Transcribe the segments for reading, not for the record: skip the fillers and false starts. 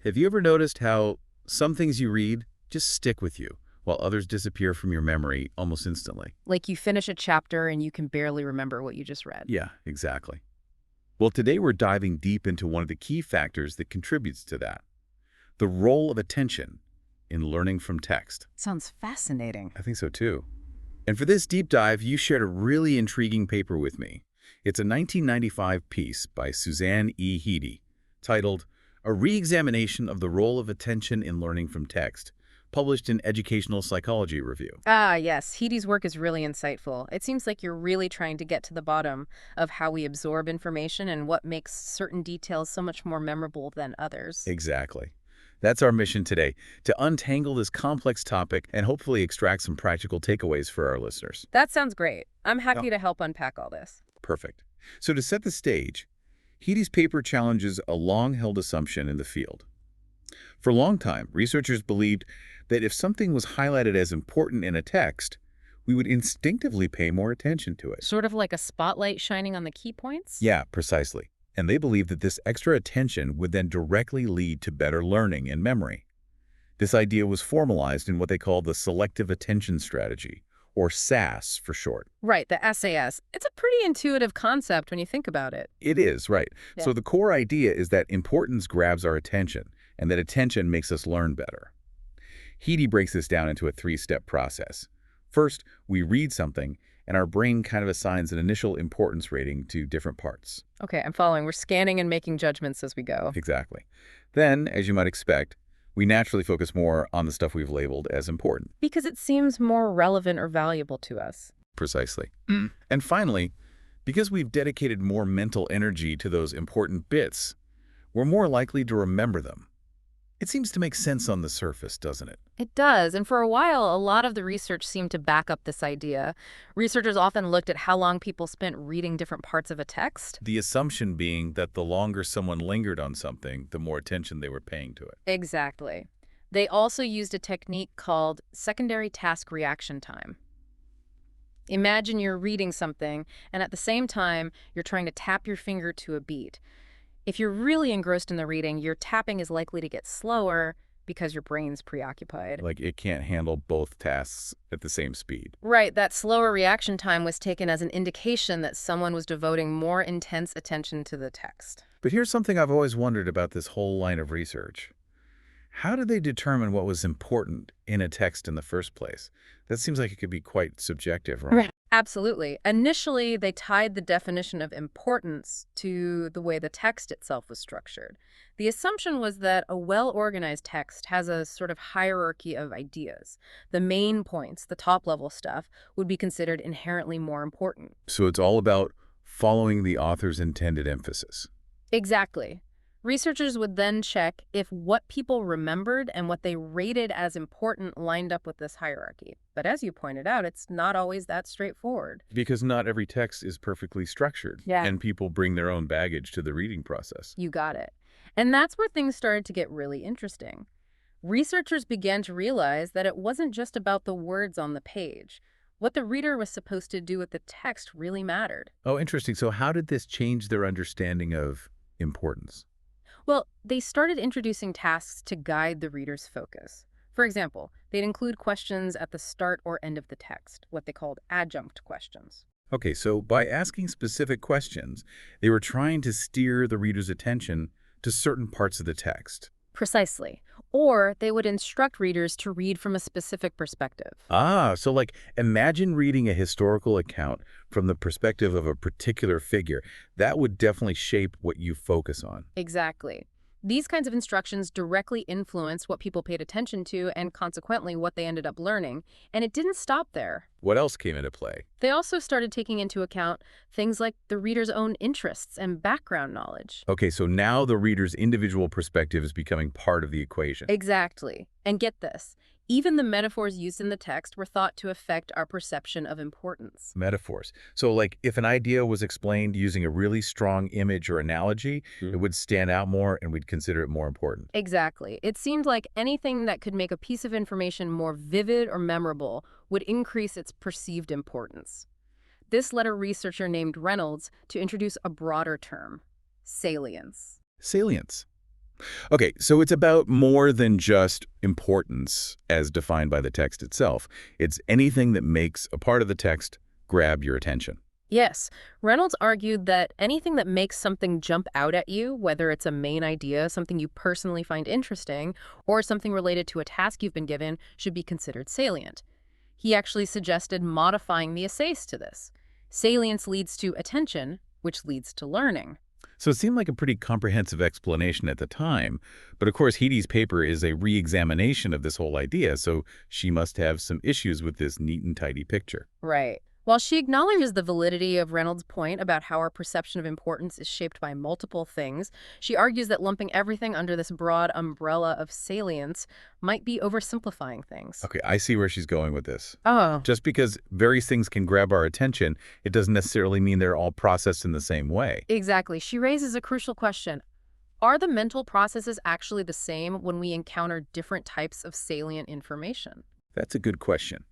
Have you ever noticed how some things you read just stick with you, while others disappear from your memory almost instantly? Like you finish a chapter and you can barely remember what you just read. Yeah, exactly. Well, today we're diving deep into one of the key factors that contributes to that, the role of attention in learning from text. Sounds fascinating. I think so too. And for this deep dive, you shared a really intriguing paper with me. It's a 1995 piece by Suzanne E. Heady titled A Re-Examination of the Role of Attention in Learning from Text, published in Educational Psychology Review. Ah, yes. Heady's work is really insightful. It seems like you're really trying to get to the bottom of how we absorb information and what makes certain details so much more memorable than others. Exactly. That's our mission today, to untangle this complex topic and hopefully extract some practical takeaways for our listeners. That sounds great. I'm Yeah. happy to help unpack all this. Perfect. So to set the stage, Heady's paper challenges a long-held assumption in the field. For a long time, researchers believed that if something was highlighted as important in a text, we would instinctively pay more attention to it. Sort of like a spotlight shining on the key points? Yeah, precisely. And they believed that this extra attention would then directly lead to better learning and memory. This idea was formalized in what they call the selective attention strategy, or SAS for short. Right, the SAS. It's a pretty intuitive concept when you think about it. It is, right. Yeah. So the core idea is that importance grabs our attention, and that attention makes us learn better. Heady breaks this down into a three-step process. First, we read something, and our brain kind of assigns an initial importance rating to different parts. Okay, I'm following. We're scanning and making judgments as we go. Exactly. Then, as you might expect, we naturally focus more on the stuff we've labeled as important. Because it seems more relevant or valuable to us. Precisely. And finally, because we've dedicated more mental energy to those important bits, we're more likely to remember them. It seems to make sense on the surface, doesn't it? It does, and for a while, a lot of the research seemed to back up this idea. Researchers often looked at how long people spent reading different parts of a text. The assumption being that the longer someone lingered on something, the more attention they were paying to it. Exactly. They also used a technique called secondary task reaction time. Imagine you're reading something, and at the same time, you're trying to tap your finger to a beat. If you're really engrossed in the reading, your tapping is likely to get slower because your brain's preoccupied. Like it can't handle both tasks at the same speed. Right, that slower reaction time was taken as an indication that someone was devoting more intense attention to the text. But here's something I've always wondered about this whole line of research. How did they determine what was important in a text in the first place? That seems like it could be quite subjective, right? Right. Absolutely. Initially, they tied the definition of importance to the way the text itself was structured. The assumption was that a well-organized text has a sort of hierarchy of ideas. The main points, the top-level stuff, would be considered inherently more important. So it's all about following the author's intended emphasis. Exactly. Researchers would then check if what people remembered and what they rated as important lined up with this hierarchy. But as you pointed out, it's not always that straightforward. Because not every text is perfectly structured, Yeah. and people bring their own baggage to the reading process. You got it. And that's where things started to get really interesting. Researchers began to realize that it wasn't just about the words on the page. What the reader was supposed to do with the text really mattered. Oh, interesting. So how did this change their understanding of importance? Well, they started introducing tasks to guide the reader's focus. For example, they'd include questions at the start or end of the text, what they called adjunct questions. Okay, so by asking specific questions, they were trying to steer the reader's attention to certain parts of the text. Precisely. Or they would instruct readers to read from a specific perspective. Ah, so like imagine reading a historical account from the perspective of a particular figure. That would definitely shape what you focus on. Exactly. These kinds of instructions directly influenced what people paid attention to and consequently what they ended up learning. And it didn't stop there. What else came into play? They also started taking into account things like the reader's own interests and background knowledge. Okay, so now the reader's individual perspective is becoming part of the equation. Exactly. And get this, even the metaphors used in the text were thought to affect our perception of importance. Metaphors. So like if an idea was explained using a really strong image or analogy, it would stand out more and we'd consider it more important. Exactly. It seemed like anything that could make a piece of information more vivid or memorable would increase its perceived importance. This led a researcher named Reynolds to introduce a broader term, salience. Salience. Okay, so it's about more than just importance as defined by the text itself. It's anything that makes a part of the text grab your attention. Yes, Reynolds argued that anything that makes something jump out at you, whether it's a main idea, something you personally find interesting, or something related to a task you've been given, should be considered salient. He actually suggested modifying the essays to this. Salience leads to attention, which leads to learning. So it seemed like a pretty comprehensive explanation at the time, but of course Heady's paper is a re-examination of this whole idea, so she must have some issues with this neat and tidy picture. Right. While she acknowledges the validity of Reynolds' point about how our perception of importance is shaped by multiple things, she argues that lumping everything under this broad umbrella of salience might be oversimplifying things. Okay, I see where she's going with this. Oh, Just because various things can grab our attention, it doesn't necessarily mean they're all processed in the same way. exactly. She raises a crucial question. Are the mental processes actually the same when we encounter different types of salient information? That's a good question.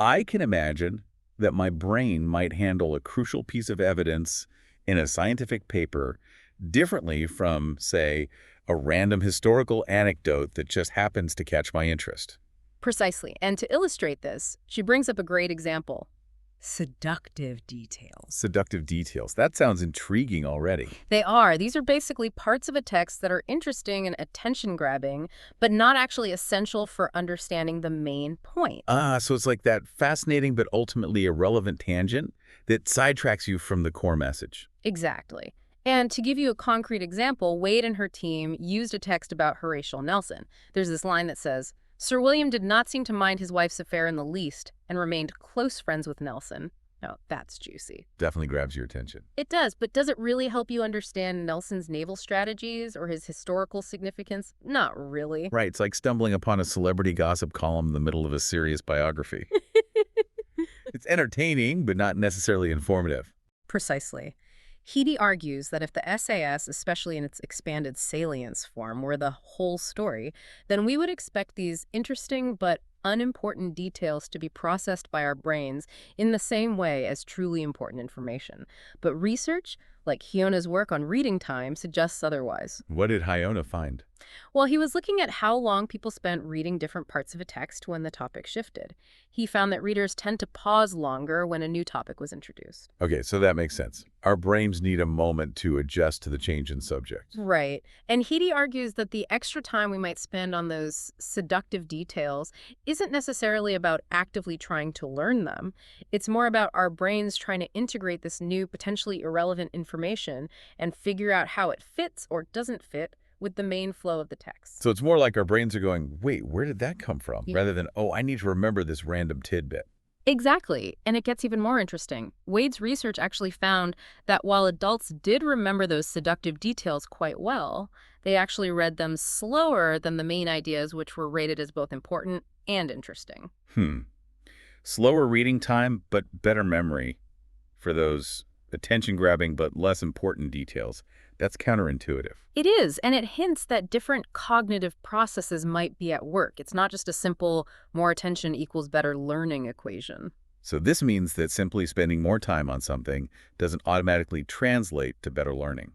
I can imagine that my brain might handle a crucial piece of evidence in a scientific paper differently from, say, a random historical anecdote that just happens to catch my interest. Precisely. And to illustrate this, she brings up a great example. Seductive details. Seductive details. That sounds intriguing already. They are. These are basically parts of a text that are interesting and attention-grabbing, but not actually essential for understanding the main point. So it's like that fascinating but ultimately irrelevant tangent that sidetracks you from the core message. Exactly. And to give you a concrete example, Wade and her team used a text about Horatio Nelson. There's this line that says, Sir William did not seem to mind his wife's affair in the least and remained close friends with Nelson. Now, that's juicy. Definitely grabs your attention. It does, but does it really help you understand Nelson's naval strategies or his historical significance? Not really. Right, it's like stumbling upon a celebrity gossip column in the middle of a serious biography. It's entertaining, but not necessarily informative. Precisely. Heady argues that if the SAS, especially in its expanded salience form, were the whole story, then we would expect these interesting but unimportant details to be processed by our brains in the same way as truly important information. But research, like Hiona's work on reading time, suggests otherwise. What did Hyona find? Well, he was looking at how long people spent reading different parts of a text when the topic shifted. He found that readers tend to pause longer when a new topic was introduced. Okay, so that makes sense. Our brains need a moment to adjust to the change in subject. Right. And Heady argues that the extra time we might spend on those seductive details isn't necessarily about actively trying to learn them. It's more about our brains trying to integrate this new, potentially irrelevant information and figure out how it fits or doesn't fit with the main flow of the text. So it's more like our brains are going, wait, where did that come from? Yeah. Rather than, oh, I need to remember this random tidbit. Exactly. And it gets even more interesting. Wade's research actually found that while adults did remember those seductive details quite well, they actually read them slower than the main ideas, which were rated as both important and interesting. Slower reading time, but better memory for those attention-grabbing but less important details. That's counterintuitive. It is, and it hints that different cognitive processes might be at work. It's not just a simple more attention equals better learning equation. So this means that simply spending more time on something doesn't automatically translate to better learning.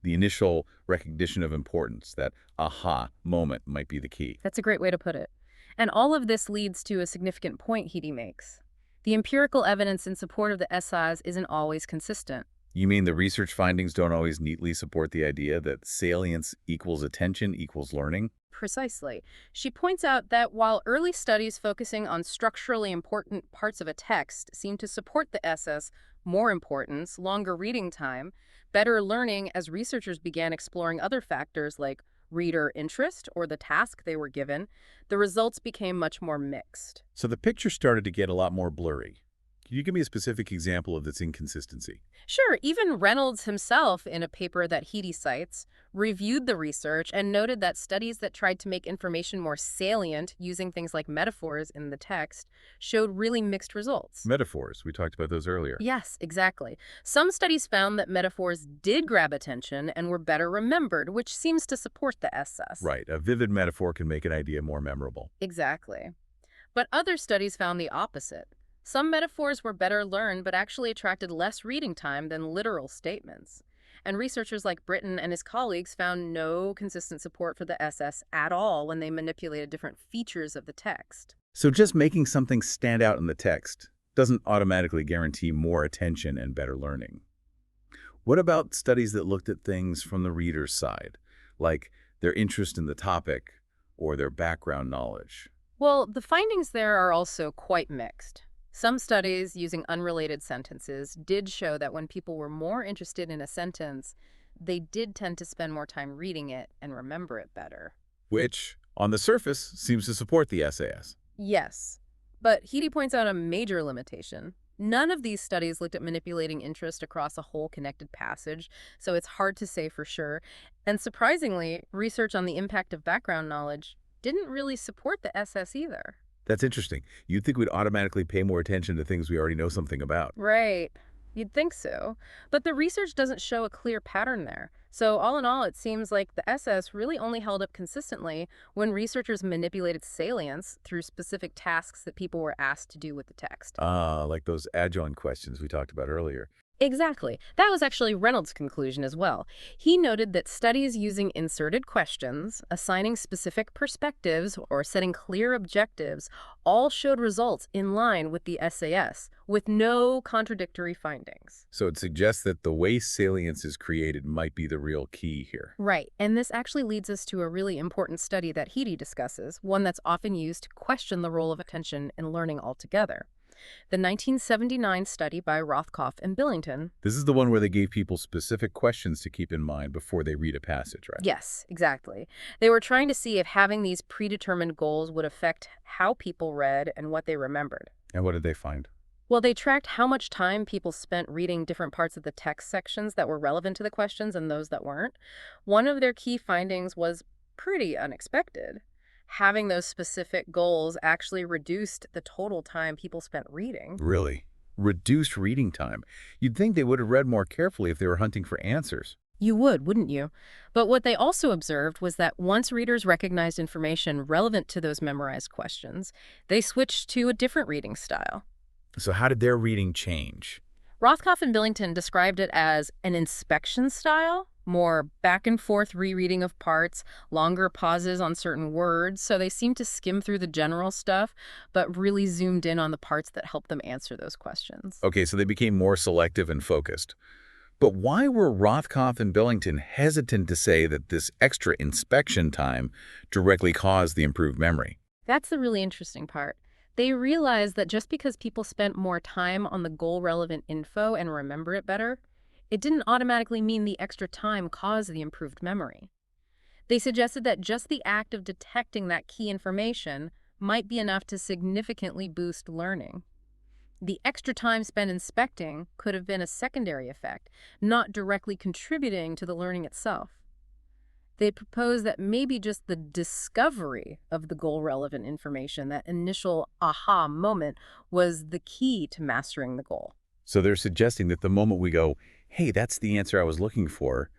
The initial recognition of importance, that aha moment, might be the key. That's a great way to put it. And all of this leads to a significant point Heady makes. The empirical evidence in support of the SIs isn't always consistent. You mean the research findings don't always neatly support the idea that salience equals attention equals learning? Precisely. She points out that while early studies focusing on structurally important parts of a text seem to support the SS, more importance, longer reading time, better learning as researchers began exploring other factors like reader interest or the task they were given, the results became much more mixed. So the picture started to get a lot more blurry. Can you give me a specific example of this inconsistency? Sure, even Reynolds himself, in a paper that Heady cites, reviewed the research and noted that studies that tried to make information more salient using things like metaphors in the text showed really mixed results. Metaphors. We talked about those earlier. Yes, exactly. Some studies found that metaphors did grab attention and were better remembered, which seems to support the SS. Right. A vivid metaphor can make an idea more memorable. Exactly. But other studies found the opposite. Some metaphors were better learned but actually attracted less reading time than literal statements. And researchers like Britton and his colleagues found no consistent support for the SS at all when they manipulated different features of the text. So just making something stand out in the text doesn't automatically guarantee more attention and better learning. What about studies that looked at things from the reader's side, like their interest in the topic or their background knowledge? Well, the findings there are also quite mixed. Some studies using unrelated sentences did show that when people were more interested in a sentence, they did tend to spend more time reading it and remember it better. Which, on the surface, seems to support the SAS. Yes, but Heidi points out a major limitation. None of these studies looked at manipulating interest across a whole connected passage, so it's hard to say for sure. And surprisingly, research on the impact of background knowledge didn't really support the SS either. That's interesting. You'd think we'd automatically pay more attention to things we already know something about. Right. You'd think so. But the research doesn't show a clear pattern there. So all in all, it seems like the SS really only held up consistently when researchers manipulated salience through specific tasks that people were asked to do with the text. Ah, like those adjoint questions we talked about earlier. Exactly. That was actually Reynolds' conclusion as well. He noted that studies using inserted questions, assigning specific perspectives, or setting clear objectives all showed results in line with the SAS, with no contradictory findings. So it suggests that the way salience is created might be the real key here. Right, and this actually leads us to a really important study that Heidi discusses, one that's often used to question the role of attention in learning altogether. The 1979 study by Rothkopf and Billington. This is the one where they gave people specific questions to keep in mind before they read a passage, right? Yes, exactly. They were trying to see if having these predetermined goals would affect how people read and what they remembered. And what did they find? Well, they tracked how much time people spent reading different parts of the text sections that were relevant to the questions and those that weren't. One of their key findings was pretty unexpected. Having those specific goals actually reduced the total time people spent reading. Really? Reduced reading time. You'd think they would have read more carefully if they were hunting for answers. You would, wouldn't you? But what they also observed was that once readers recognized information relevant to those memorized questions, they switched to a different reading style. So how did their reading change? Rothkopf and Billington described it as an inspection style, more back-and-forth rereading of parts, longer pauses on certain words, so they seemed to skim through the general stuff, but really zoomed in on the parts that helped them answer those questions. Okay, so they became more selective and focused. But why were Rothkopf and Billington hesitant to say that this extra inspection time directly caused the improved memory? That's the really interesting part. They realized that just because people spent more time on the goal-relevant info and remember it better, it didn't automatically mean the extra time caused the improved memory. They suggested that just the act of detecting that key information might be enough to significantly boost learning. The extra time spent inspecting could have been a secondary effect, not directly contributing to the learning itself. They proposed that maybe just the discovery of the goal-relevant information, that initial aha moment, was the key to mastering the goal. So they're suggesting that the moment we go, hey, that's the answer I was looking for,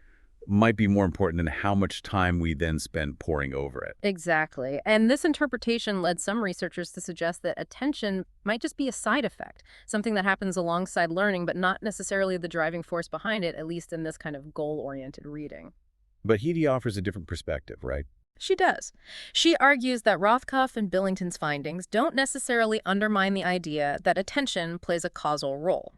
might be more important than how much time we then spend poring over it. Exactly. And this interpretation led some researchers to suggest that attention might just be a side effect, something that happens alongside learning, but not necessarily the driving force behind it, at least in this kind of goal-oriented reading. But Heidi offers a different perspective, right? She does. She argues that Rothkopf and Billington's findings don't necessarily undermine the idea that attention plays a causal role.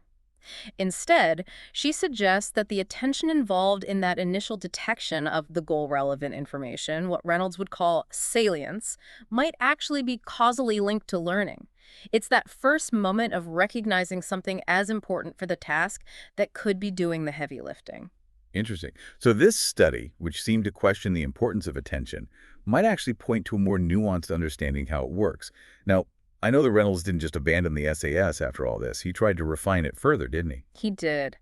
Instead, she suggests that the attention involved in that initial detection of the goal-relevant information, what Reynolds would call salience, might actually be causally linked to learning. It's that first moment of recognizing something as important for the task that could be doing the heavy lifting. Interesting. So this study, which seemed to question the importance of attention, might actually point to a more nuanced understanding how it works. Now, I know that Reynolds didn't just abandon the SAS after all this. He tried to refine it further, didn't he? He did.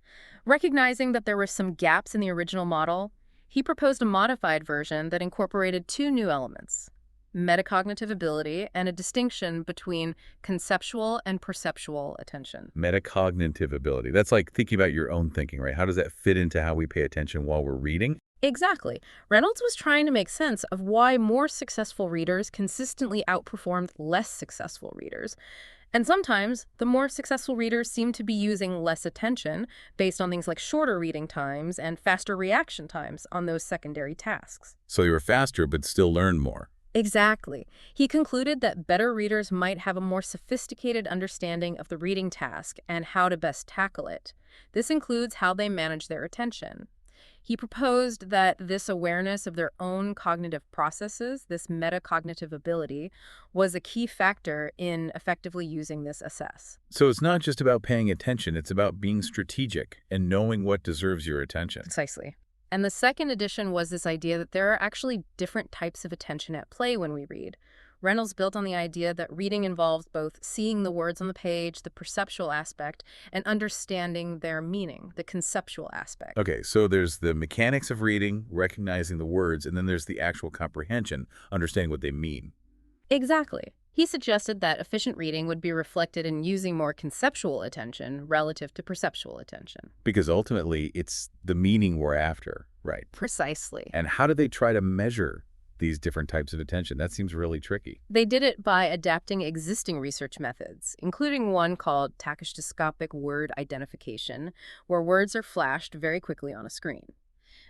Recognizing that there were some gaps in the original model, he proposed a modified version that incorporated two new elements: metacognitive ability and a distinction between conceptual and perceptual attention. Metacognitive ability. That's like thinking about your own thinking, right? How does that fit into how we pay attention while we're reading? Exactly. Reynolds was trying to make sense of why more successful readers consistently outperformed less successful readers. And sometimes, the more successful readers seem to be using less attention based on things like shorter reading times and faster reaction times on those secondary tasks. So you were faster but still learned more. Exactly. He concluded that better readers might have a more sophisticated understanding of the reading task and how to best tackle it. This includes how they manage their attention. He proposed that this awareness of their own cognitive processes, this metacognitive ability, was a key factor in effectively using this assess. So it's not just about paying attention, it's about being strategic and knowing what deserves your attention. Precisely. And the second addition was this idea that there are actually different types of attention at play when we read. Reynolds built on the idea that reading involves both seeing the words on the page, the perceptual aspect, and understanding their meaning, the conceptual aspect. Okay, so there's the mechanics of reading, recognizing the words, and then there's the actual comprehension, understanding what they mean. Exactly. He suggested that efficient reading would be reflected in using more conceptual attention relative to perceptual attention. Because ultimately, it's the meaning we're after, right? Precisely. And how do they try to measure these different types of attention? That seems really tricky. They did it by adapting existing research methods, including one called tachistoscopic word identification, where words are flashed very quickly on a screen.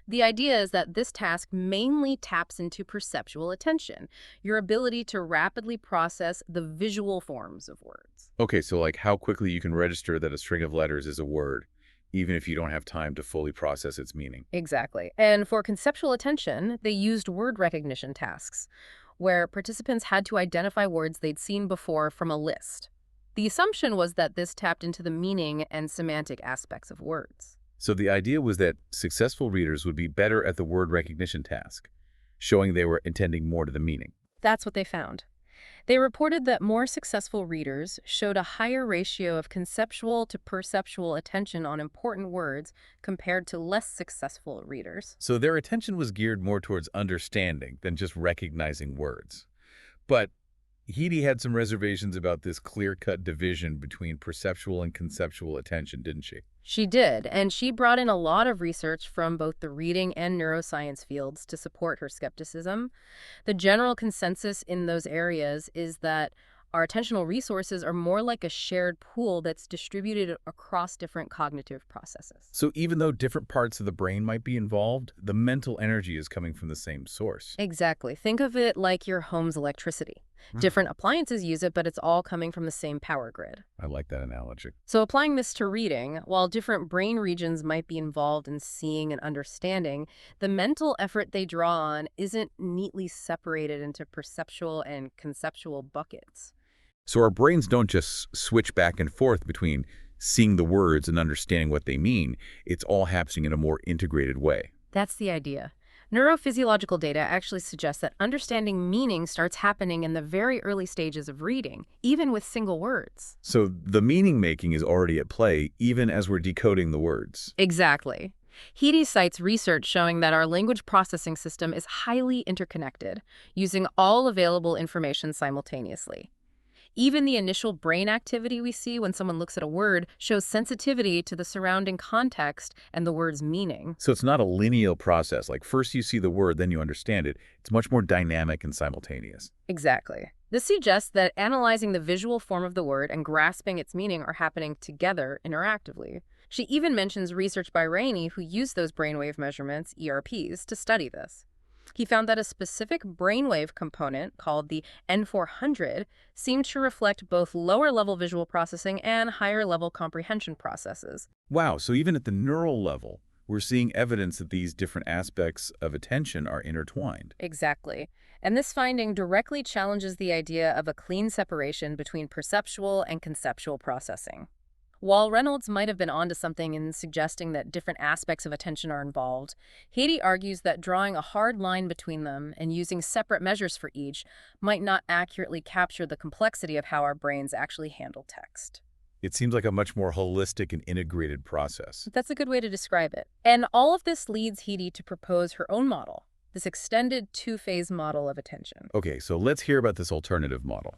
The idea is that this task mainly taps into perceptual attention, your ability to rapidly process the visual forms of words. Okay, so like how quickly you can register that a string of letters is a word, even if you don't have time to fully process its meaning. Exactly. And for conceptual attention, they used word recognition tasks, where participants had to identify words they'd seen before from a list. The assumption was that this tapped into the meaning and semantic aspects of words. So the idea was that successful readers would be better at the word recognition task, showing they were intending more to the meaning. That's what they found. They reported that more successful readers showed a higher ratio of conceptual to perceptual attention on important words compared to less successful readers. So their attention was geared more towards understanding than just recognizing words. But Heidi had some reservations about this clear-cut division between perceptual and conceptual attention, didn't she? She did, and she brought in a lot of research from both the reading and neuroscience fields to support her skepticism. The general consensus in those areas is that our attentional resources are more like a shared pool that's distributed across different cognitive processes. So even though different parts of the brain might be involved, the mental energy is coming from the same source. Exactly. Think of it like your home's electricity. Different appliances use it, but it's all coming from the same power grid. I like that analogy. So applying this to reading, while different brain regions might be involved in seeing and understanding, the mental effort they draw on isn't neatly separated into perceptual and conceptual buckets. So our brains don't just switch back and forth between seeing the words and understanding what they mean. It's all happening in a more integrated way. That's the idea. Neurophysiological data actually suggests that understanding meaning starts happening in the very early stages of reading, even with single words. So the meaning making is already at play, even as we're decoding the words. Exactly. Heidi cites research showing that our language processing system is highly interconnected, using all available information simultaneously. Even the initial brain activity we see when someone looks at a word shows sensitivity to the surrounding context and the word's meaning. So it's not a linear process, like first you see the word, then you understand it. It's much more dynamic and simultaneous. Exactly. This suggests that analyzing the visual form of the word and grasping its meaning are happening together interactively. She even mentions research by Rainey, who used those brainwave measurements, ERPs, to study this. He found that a specific brainwave component, called the N400, seemed to reflect both lower-level visual processing and higher-level comprehension processes. Wow, so even at the neural level, we're seeing evidence that these different aspects of attention are intertwined. Exactly. And this finding directly challenges the idea of a clean separation between perceptual and conceptual processing. While Reynolds might have been onto something in suggesting that different aspects of attention are involved, Heidi argues that drawing a hard line between them and using separate measures for each might not accurately capture the complexity of how our brains actually handle text. It seems like a much more holistic and integrated process. That's a good way to describe it. And all of this leads Heidi to propose her own model, this extended two-phase model of attention. Okay, so let's hear about this alternative model.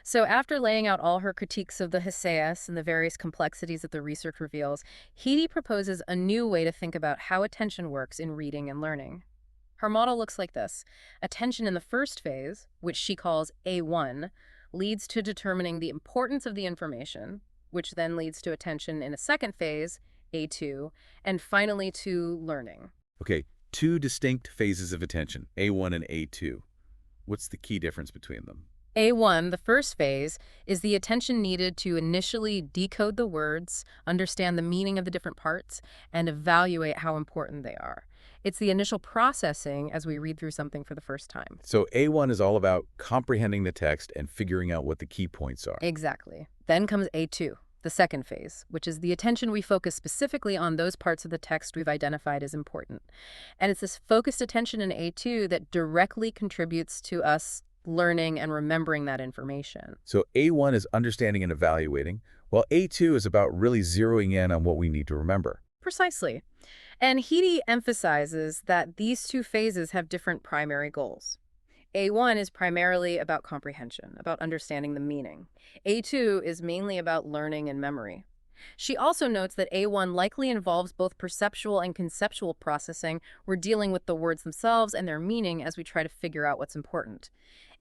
So after laying out all her critiques of the Hsieh and the various complexities that the research reveals, Heidi proposes a new way to think about how attention works in reading and learning. Her model looks like this. Attention in the first phase, which she calls A1, leads to determining the importance of the information, which then leads to attention in a second phase, A2, and finally to learning. Okay, two distinct phases of attention, A1 and A2. What's the key difference between them? A1, the first phase, is the attention needed to initially decode the words, understand the meaning of the different parts, and evaluate how important they are. It's the initial processing as we read through something for the first time. So A1 is all about comprehending the text and figuring out what the key points are. Exactly. Then comes A2, the second phase, which is the attention we focus specifically on those parts of the text we've identified as important. And it's this focused attention in A2 that directly contributes to us learning and remembering that information. So A1 is understanding and evaluating, while A2 is about really zeroing in on what we need to remember. Precisely. And Heidi emphasizes that these two phases have different primary goals. A1 is primarily about comprehension, about understanding the meaning. A2 is mainly about learning and memory. She also notes that A1 likely involves both perceptual and conceptual processing. We're dealing with the words themselves and their meaning as we try to figure out what's important.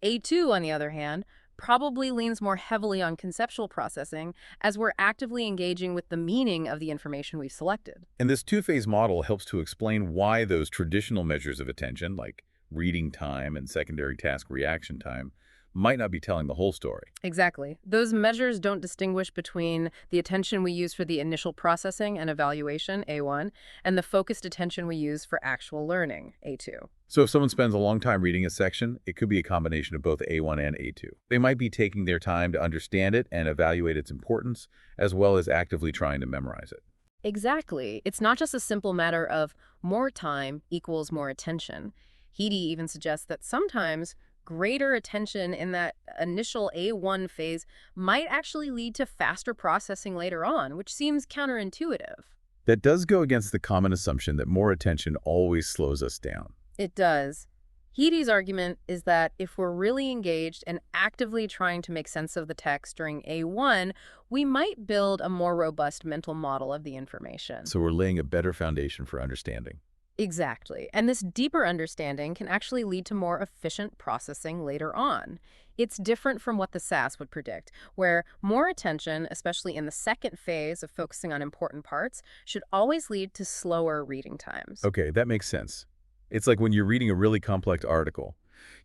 A2, on the other hand, probably leans more heavily on conceptual processing as we're actively engaging with the meaning of the information we've selected. And this two-phase model helps to explain why those traditional measures of attention, like reading time and secondary task reaction time, might not be telling the whole story. Exactly. Those measures don't distinguish between the attention we use for the initial processing and evaluation, A1, and the focused attention we use for actual learning, A2. So if someone spends a long time reading a section, it could be a combination of both A1 and A2. They might be taking their time to understand it and evaluate its importance, as well as actively trying to memorize it. Exactly. It's not just a simple matter of more time equals more attention. Heidi even suggests that sometimes greater attention in that initial A1 phase might actually lead to faster processing later on, which seems counterintuitive. That does go against the common assumption that more attention always slows us down. It does. Heidi's argument is that if we're really engaged and actively trying to make sense of the text during A1, we might build a more robust mental model of the information. So we're laying a better foundation for understanding. Exactly. And this deeper understanding can actually lead to more efficient processing later on. It's different from what the SAS would predict, where more attention, especially in the second phase of focusing on important parts, should always lead to slower reading times. Okay, that makes sense. It's like when you're reading a really complex article.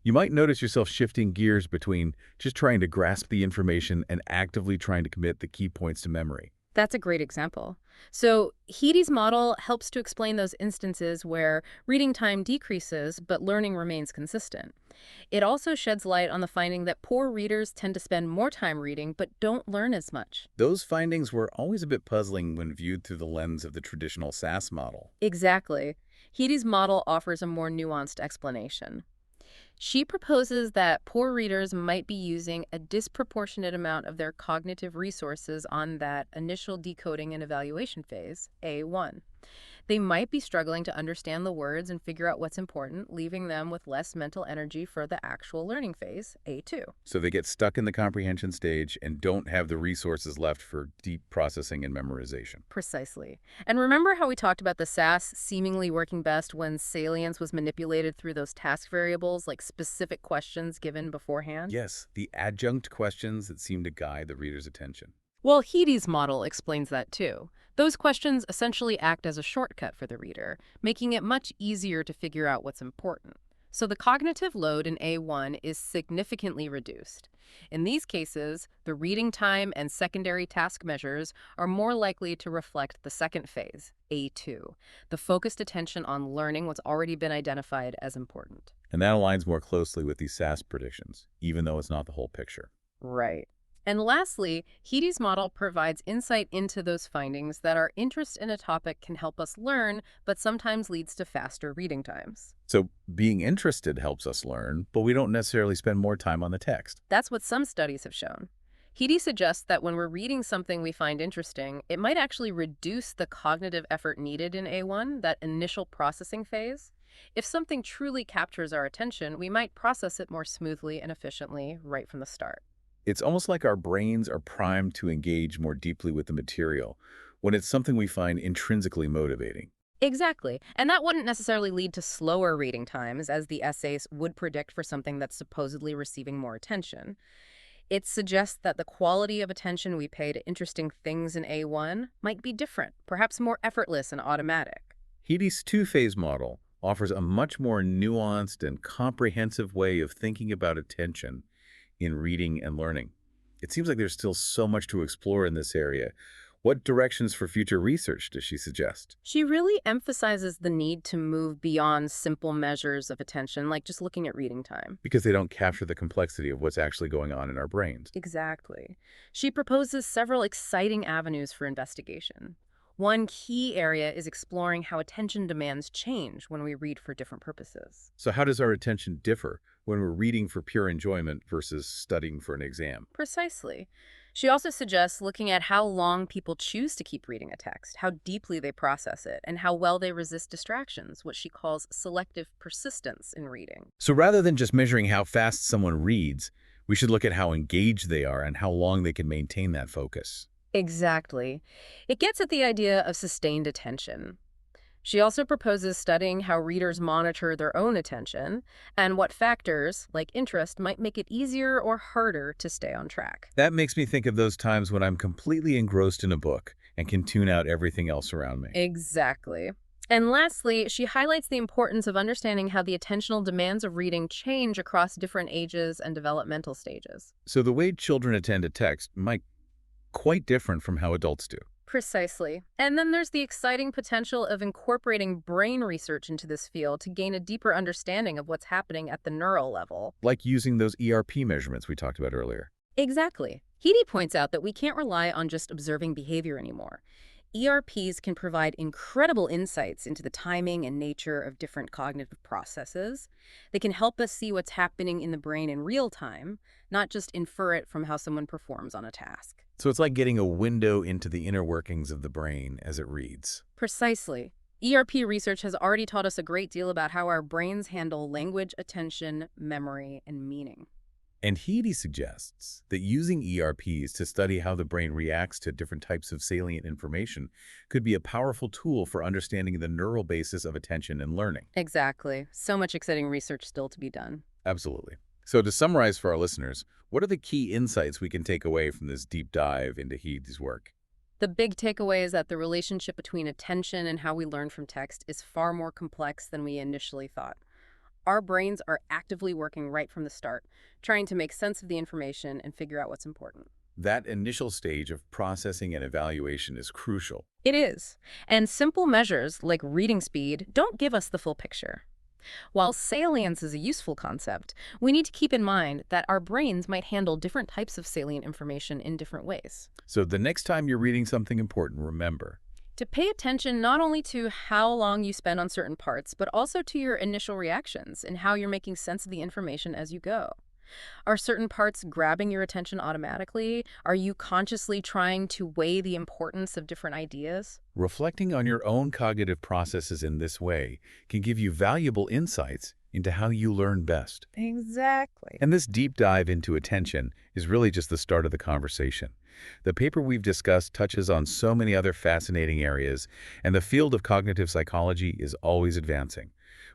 You might notice yourself shifting gears between just trying to grasp the information and actively trying to commit the key points to memory. That's a great example. So Heidi's model helps to explain those instances where reading time decreases, but learning remains consistent. It also sheds light on the finding that poor readers tend to spend more time reading, but don't learn as much. Those findings were always a bit puzzling when viewed through the lens of the traditional SAS model. Exactly. Heidi's model offers a more nuanced explanation. She proposes that poor readers might be using a disproportionate amount of their cognitive resources on that initial decoding and evaluation phase, A1. They might be struggling to understand the words and figure out what's important, leaving them with less mental energy for the actual learning phase, A2. So they get stuck in the comprehension stage and don't have the resources left for deep processing and memorization. Precisely. And remember how we talked about the SAS seemingly working best when salience was manipulated through those task variables, like specific questions given beforehand? Yes, the adjunct questions that seem to guide the reader's attention. Well, Heidi's model explains that too. Those questions essentially act as a shortcut for the reader, making it much easier to figure out what's important. So the cognitive load in A1 is significantly reduced. In these cases, the reading time and secondary task measures are more likely to reflect the second phase, A2, the focused attention on learning what's already been identified as important. And that aligns more closely with these SAS predictions, even though it's not the whole picture. Right. And lastly, Heidi's model provides insight into those findings that our interest in a topic can help us learn, but sometimes leads to faster reading times. So being interested helps us learn, but we don't necessarily spend more time on the text. That's what some studies have shown. Heidi suggests that when we're reading something we find interesting, it might actually reduce the cognitive effort needed in A1, that initial processing phase. If something truly captures our attention, we might process it more smoothly and efficiently right from the start. It's almost like our brains are primed to engage more deeply with the material when it's something we find intrinsically motivating. Exactly. And that wouldn't necessarily lead to slower reading times, as the essays would predict for something that's supposedly receiving more attention. It suggests that the quality of attention we pay to interesting things in A1 might be different, perhaps more effortless and automatic. Heady's two-phase model offers a much more nuanced and comprehensive way of thinking about attention in reading and learning. It seems like there's still so much to explore in this area. What directions for future research does she suggest? She really emphasizes the need to move beyond simple measures of attention, like just looking at reading time. Because they don't capture the complexity of what's actually going on in our brains. Exactly. She proposes several exciting avenues for investigation. One key area is exploring how attention demands change when we read for different purposes. So how does our attention differ when we're reading for pure enjoyment versus studying for an exam? Precisely. She also suggests looking at how long people choose to keep reading a text, how deeply they process it, and how well they resist distractions, what she calls selective persistence in reading. So rather than just measuring how fast someone reads, we should look at how engaged they are and how long they can maintain that focus. Exactly. It gets at the idea of sustained attention. She also proposes studying how readers monitor their own attention and what factors, like interest, might make it easier or harder to stay on track. That makes me think of those times when I'm completely engrossed in a book and can tune out everything else around me. Exactly. And lastly, she highlights the importance of understanding how the attentional demands of reading change across different ages and developmental stages. So the way children attend a text might quite different from how adults do. Precisely. And then there's the exciting potential of incorporating brain research into this field to gain a deeper understanding of what's happening at the neural level. Like using those ERP measurements we talked about earlier. Exactly. Heidi points out that we can't rely on just observing behavior anymore. ERPs can provide incredible insights into the timing and nature of different cognitive processes. They can help us see what's happening in the brain in real time, not just infer it from how someone performs on a task. So it's like getting a window into the inner workings of the brain as it reads. Precisely. ERP research has already taught us a great deal about how our brains handle language, attention, memory, and meaning. And Heady suggests that using ERPs to study how the brain reacts to different types of salient information could be a powerful tool for understanding the neural basis of attention and learning. Exactly. So much exciting research still to be done. Absolutely. So to summarize for our listeners, what are the key insights we can take away from this deep dive into Heady's work? The big takeaway is that the relationship between attention and how we learn from text is far more complex than we initially thought. Our brains are actively working right from the start, trying to make sense of the information and figure out what's important. That initial stage of processing and evaluation is crucial. It is. And simple measures like reading speed don't give us the full picture. While salience is a useful concept, we need to keep in mind that our brains might handle different types of salient information in different ways. So the next time you're reading something important, remember, To pay attention not only to how long you spend on certain parts, but also to your initial reactions and how you're making sense of the information as you go. Are certain parts grabbing your attention automatically? Are you consciously trying to weigh the importance of different ideas? reflecting on your own cognitive processes in this way can give you valuable insights into how you learn best. Exactly. And this deep dive into attention is really just the start of the conversation. The paper we've discussed touches on so many other fascinating areas, and the field of cognitive psychology is always advancing.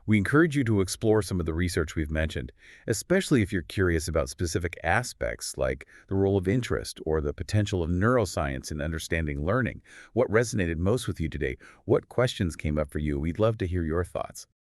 We encourage you to explore some of the research we've mentioned, especially if you're curious about specific aspects like the role of interest or the potential of neuroscience in understanding learning. What resonated most with you today? What questions came up for you? We'd love to hear your thoughts.